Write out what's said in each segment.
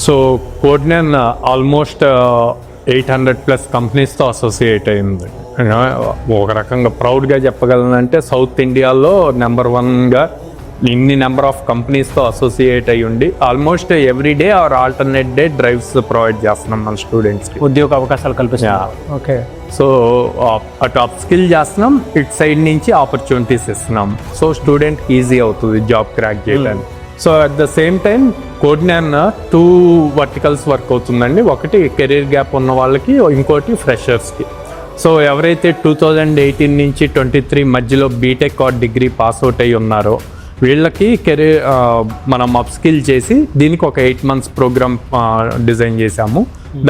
So కోడ్నైన్ almost 800+ కంపెనీస్తో associate అయింది. ఒక రకంగా ప్రౌడ్గా చెప్పగలనంటే సౌత్ ఇండియాలో నెంబర్ 1గా ఇన్ని నెంబర్ ఆఫ్ కంపెనీస్తో అసోసియేట్ అయ్యి ఉండి almost every day are alternate day drives provide చేస్తున్నాం మన స్టూడెంట్స్కి, ఉద్యోగ అవకాశాలు కల్పిస్తున్నాం. ఓకే. సో అటు అప్ స్కిల్ చేస్తున్నాం, ఇటు సైడ్ నుంచి ఆపర్చునిటీస్ ఇస్తున్నాం. సో స్టూడెంట్కి ఈజీ అవుతుంది జాబ్ క్రాక్ చేయడానికి. So at the same time కోడ్నైన్ 2 వర్టికల్స్ వర్క్ అవుతుందండి. ఒకటి కెరీర్ గ్యాప్ ఉన్న వాళ్ళకి, ఇంకోటి ఫ్రెషర్స్కి. సో ఎవరైతే 2018 నుంచి 23 మధ్యలో BTech or degree pass out అయ్యి ఉన్నారో వీళ్ళకి కెరీర్ మనం అప్స్కిల్ చేసి దీనికి ఒక 8 months ప్రోగ్రామ్ డిజైన్ చేశాము.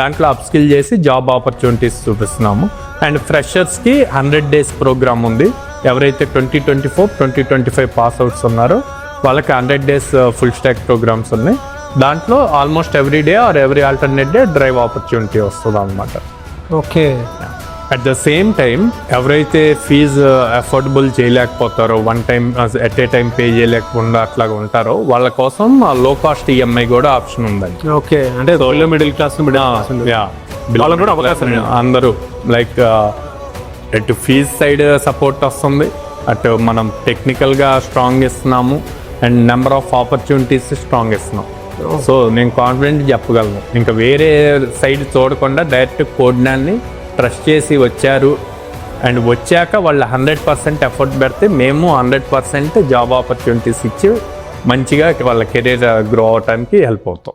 దాంట్లో అప్స్కిల్ చేసి జాబ్ ఆపర్చునిటీస్ చూపిస్తున్నాము. అండ్ ఫ్రెషర్స్కి 100 days ప్రోగ్రామ్ ఉంది. ఎవరైతే 2024, 2025 పాస్ అవుట్స్ ఉన్నారో వాళ్ళకి 100 days ఫుల్ స్టాక్ ప్రోగ్రామ్స్ ఉన్నాయి. దాంట్లో almost every day or every alternate day drive opportunity వస్తుంది అన్నమాట. Okay. At the same time ఎవరైతే ఫీజు అఫోర్డబుల్ చేయలేకపోతారో, one time at a time pay చేయలేకుండా అట్లాగా ఉంటారో వాళ్ళ కోసం లో కాస్ట్ ఈఎంఐ కూడా ఆప్షన్ ఉందండి. ఓకే. అంటే మిడిల్ క్లాస్ కూడా అవకాశం అందరూ లైక్ అటు ఫీజ్ సైడ్ సపోర్ట్ వస్తుంది, అటు మనం టెక్నికల్గా స్ట్రాంగ్ ఇస్తున్నాము, and number of opportunities strong ఇస్తున్నాం. సో నేను కాన్ఫిడెంట్ చెప్పగలను, ఇంకా వేరే సైడ్ చూడకుండా డైరెక్ట్ కోడ్నైన్ని ట్రస్ట్ చేసి వచ్చారు. అండ్ వచ్చాక వాళ్ళు 100% ఎఫర్ట్ పెడితే మేము 100% జాబ్ ఆపర్చునిటీస్ ఇచ్చి మంచిగా వాళ్ళ కెరీర్ గ్రో అవడానికి హెల్ప్ అవుతాం.